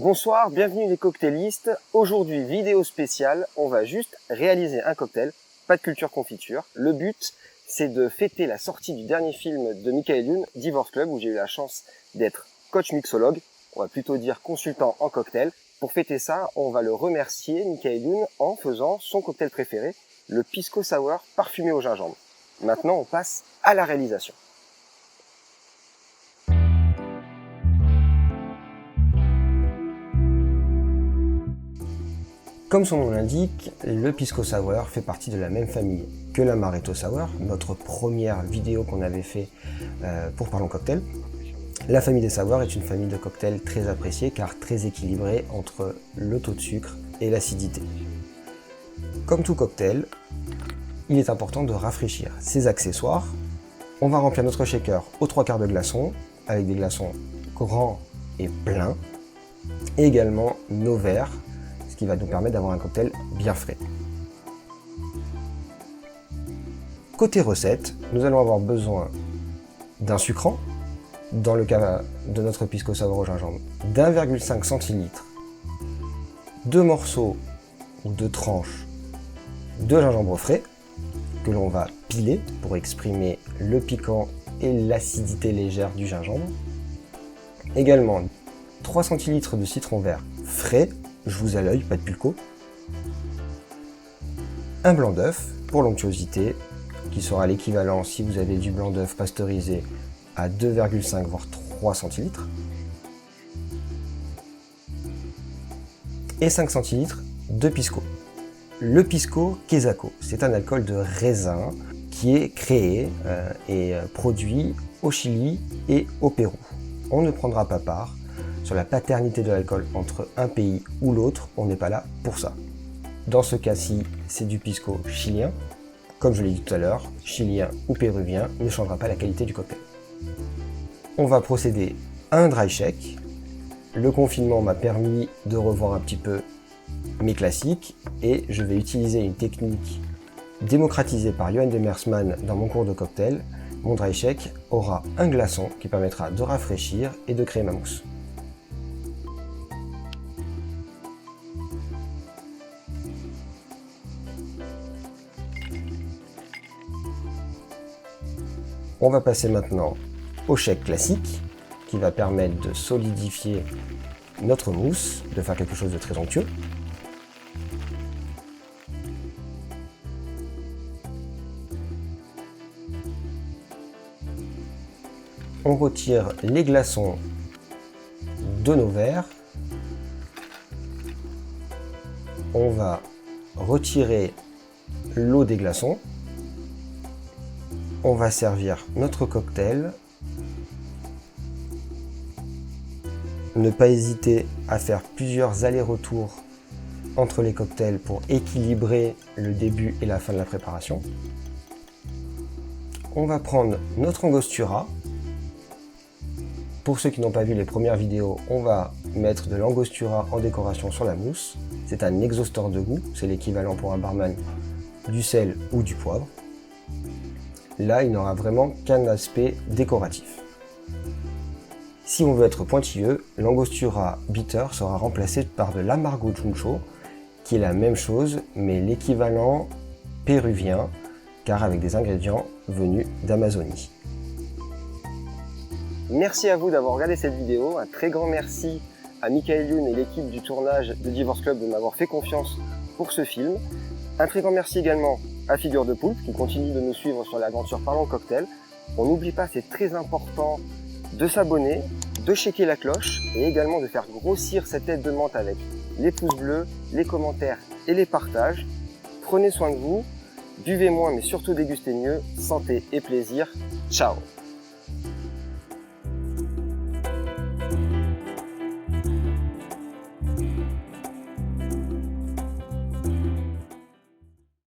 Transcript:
Bonsoir, bienvenue les cocktailistes. Aujourd'hui, vidéo spéciale, on va juste réaliser un cocktail, pas de culture confiture. Le but, c'est de fêter la sortie du dernier film de Michael Youn, Divorce Club, où j'ai eu la chance d'être coach mixologue, on va plutôt dire consultant en cocktail. Pour fêter ça, on va le remercier, Michael Youn, en faisant son cocktail préféré, le Pisco Sour parfumé au gingembre. Maintenant, on passe à la réalisation. Comme son nom l'indique, le Pisco Sour fait partie de la même famille que l'Amaretto Sour, notre première vidéo qu'on avait fait pour Parlons Cocktail. La famille des sours est une famille de cocktails très appréciée car très équilibrée entre le taux de sucre et l'acidité. Comme tout cocktail, il est important de rafraîchir ses accessoires. On va remplir notre shaker aux 3/4 de glaçons, avec des glaçons grands et pleins, et également nos verres, ce qui va nous permettre d'avoir un cocktail bien frais. Côté recette, nous allons avoir besoin d'un sucrant, dans le cas de notre Pisco Sour au gingembre, d'1,5 centilitre, 2 morceaux ou 2 tranches de gingembre frais, que l'on va piler pour exprimer le piquant et l'acidité légère du gingembre. Également 3 centilitres de citron vert frais, je vous à l'œil, pas de pulco. Un blanc d'œuf pour l'onctuosité, qui sera l'équivalent, si vous avez du blanc d'œuf pasteurisé, à 2,5 voire 3 centilitres. Et 5 centilitres de pisco. Le pisco quesaco, c'est un alcool de raisin qui est créé et produit au Chili et au Pérou. On ne prendra pas part sur la paternité de l'alcool entre un pays ou l'autre, on n'est pas là pour ça. Dans ce cas-ci, c'est du pisco chilien. Comme je l'ai dit tout à l'heure, chilien ou péruvien ne changera pas la qualité du cocktail. On va procéder à un dry shake. Le confinement m'a permis de revoir un petit peu mes classiques et je vais utiliser une technique démocratisée par Johan Demersman dans mon cours de cocktail. Mon dry shake aura un glaçon qui permettra de rafraîchir et de créer ma mousse. On va passer maintenant au shake classique qui va permettre de solidifier notre mousse, de faire quelque chose de très onctueux. On retire les glaçons de nos verres. On va retirer l'eau des glaçons. On va servir notre cocktail. Ne pas hésiter à faire plusieurs allers-retours entre les cocktails pour équilibrer le début et la fin de la préparation. On va prendre notre angostura. Pour ceux qui n'ont pas vu les premières vidéos, on va mettre de l'angostura en décoration sur la mousse. C'est un exhausteur de goût, c'est l'équivalent pour un barman du sel ou du poivre. Là, il n'aura vraiment qu'un aspect décoratif. Si on veut être pointilleux, l'angostura bitter sera remplacé par de l'amargo chuncho, qui est la même chose, mais l'équivalent péruvien, car avec des ingrédients venus d'Amazonie. Merci à vous d'avoir regardé cette vidéo. Un très grand merci à Michael Youn et l'équipe du tournage de Divorce Club de m'avoir fait confiance pour ce film. Un très grand merci également à Figure de Poulpe qui continue de nous suivre sur l'aventure Parlons Cocktail. On n'oublie pas, c'est très important de s'abonner, de checker la cloche et également de faire grossir cette tête de menthe avec les pouces bleus, les commentaires et les partages. Prenez soin de vous, buvez moins mais surtout dégustez mieux. Santé et plaisir. Ciao!